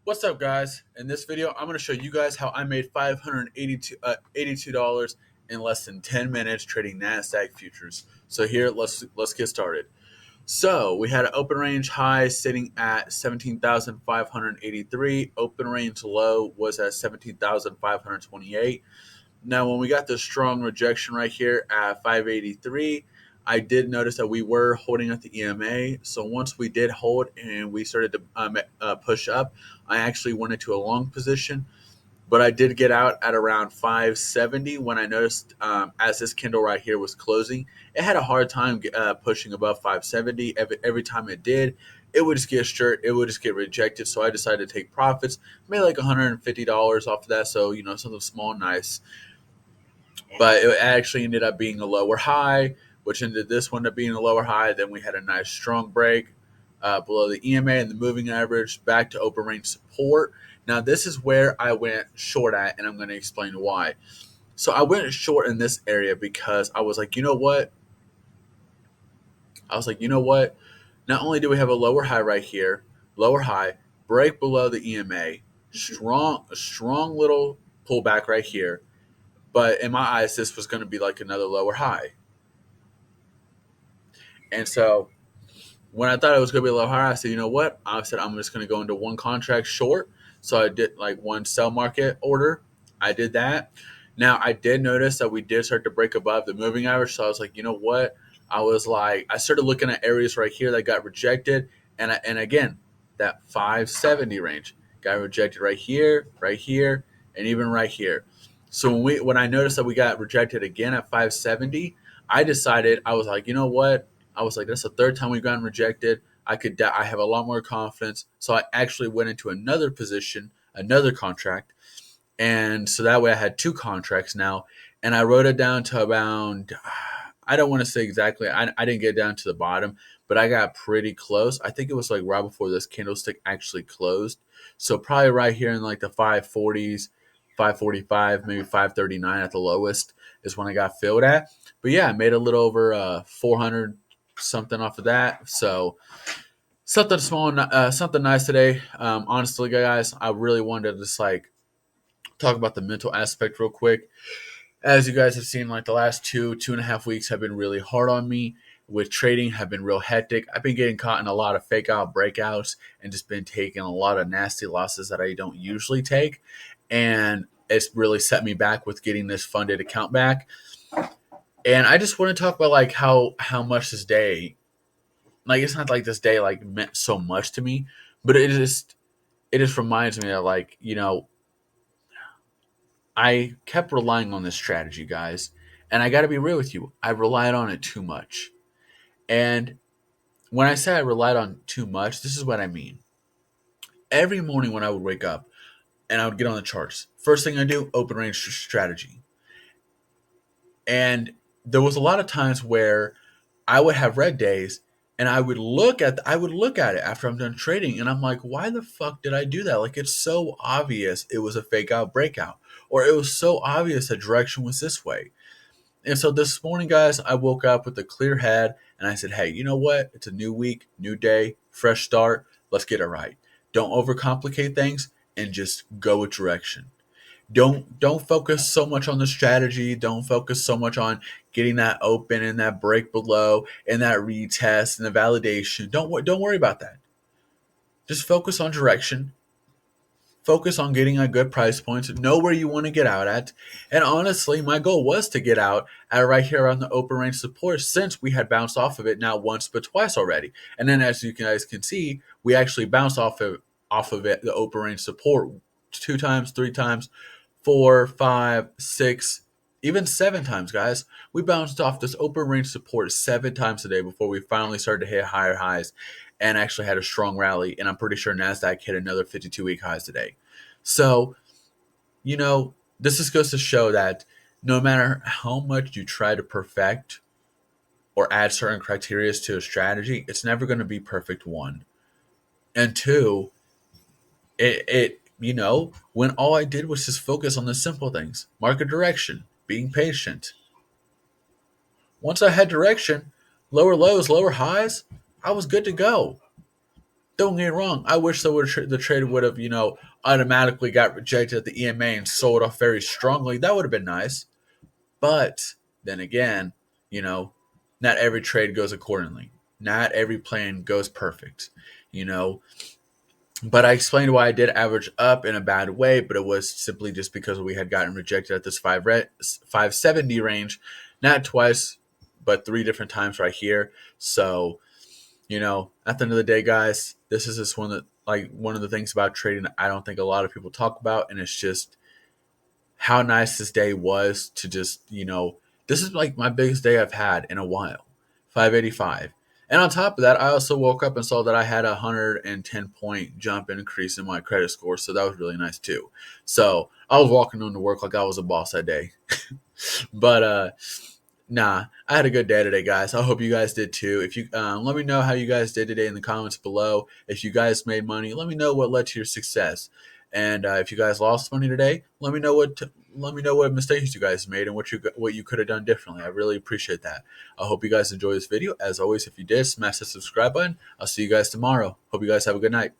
What's up, guys? In this video, I'm going to show you guys how I made $582 in less than 10 minutes trading Nasdaq futures. So here, let's get started. So we had an open range high sitting at 17,583. Open range low was at 17,528. Now, when we got this strong rejection right here at 583, I did notice that we were holding at the EMA. So once we did hold and we started to push up, I actually went into a long position. But I did get out at around 570 when I noticed as this candle right here was closing, it had a hard time pushing above 570. Every time it did, it would just get short. It would just get rejected. So I decided to take profits, made like $150 off of that. So, something small, nice. But it actually ended up being a lower high, which ended this one up being a lower high. Then we had a nice strong break below the EMA and the moving average back to open range support. Now, this is where I went short at, and I'm going to explain why. So I went short in this area because I was like, you know what? Not only do we have a lower high right here, lower high, break below the EMA, strong little pullback right here. But in my eyes, this was going to be like another lower high. And so when I thought it was going to be a lower high, I said, you know what? I said, I'm just going to go into one contract short. So I did like one sell market order. I did that. Now, I did notice that we did start to break above the moving average. So I was like, you know what? I started looking at areas right here that got rejected. And again, that 570 range got rejected right here, and even right here. So when I noticed that we got rejected again at 570, I decided, I was like, you know what? I was like, that's the third time we've gotten rejected. I have a lot more confidence. So I actually went into another position, another contract. And so that way I had two contracts now. And I wrote it down to around, I don't want to say exactly, I didn't get down to the bottom, but I got pretty close. I think it was like right before this candlestick actually closed. So probably right here in like the 540s, 545, maybe 539 at the lowest is when I got filled at. But yeah, I made a little over 400 something off of that. So something small, something nice today. Honestly, guys, I really wanted to just like talk about the mental aspect real quick. As you guys have seen, like the last 2.5 weeks have been really hard on me with trading, have been real hectic. I've been getting caught in a lot of fake out breakouts and just been taking a lot of nasty losses that I don't usually take. And it's really set me back with getting this funded account back. And I just want to talk about like how much this day, like it's not like this day like meant so much to me, but it just reminds me that like, I kept relying on this strategy, guys. And I got to be real with you. I relied on it too much. And when I say I relied on too much, this is what I mean. Every morning when I would wake up and I would get on the charts, first thing I do, open range strategy. And there was a lot of times where I would have red days and I would look at it after I'm done trading and I'm like, why the fuck did I do that? Like it's so obvious it was a fake out breakout. Or it was so obvious the direction was this way. And so this morning, guys, I woke up with a clear head and I said, hey, you know what? It's a new week, new day, fresh start. Let's get it right. Don't overcomplicate things and just go with direction. Don't focus so much on the strategy. Don't focus so much on getting that open and that break below and that retest and the validation. Don't worry about that. Just focus on direction. Focus on getting a good price point. Know where you want to get out at. And honestly, my goal was to get out at right here on the open range support since we had bounced off of it now once but twice already. And then as you guys can see, we actually bounced off of it, the open range support 2 times, 3 times, 4, 5, 6, even 7 times, guys. We bounced off this open range support 7 times today before we finally started to hit higher highs and actually had a strong rally. And I'm pretty sure NASDAQ hit another 52-week highs today. So, this just goes to show that no matter how much you try to perfect or add certain criteria to a strategy, it's never going to be perfect, one. And two, when all I did was just focus on the simple things, market direction, being patient. Once I had direction, lower lows, lower highs, I was good to go. Don't get me wrong. I wish the trade would have, automatically got rejected at the EMA and sold off very strongly. That would have been nice. But then again, you know, not every trade goes accordingly. Not every plan goes perfect. You know, but I explained why I did average up in a bad way, but it was simply just because we had gotten rejected at this 570 range, not twice, but three different times right here. So, at the end of the day, guys, this is just one of the things about trading I don't think a lot of people talk about, and it's just how nice this day was to just, this is like my biggest day I've had in a while. 585. And on top of that, I also woke up and saw that I had a 110-point jump increase in my credit score. So that was really nice too. So I was walking into work like I was a boss that day. But nah, I had a good day today, guys. I hope you guys did too. If you let me know how you guys did today in the comments below. If you guys made money, let me know what led to your success. And if you guys lost money today, let me know what mistakes you guys made and what you could have done differently. I really appreciate that. I hope you guys enjoyed this video. As always, if you did, smash the subscribe button. I'll see you guys tomorrow. Hope you guys have a good night.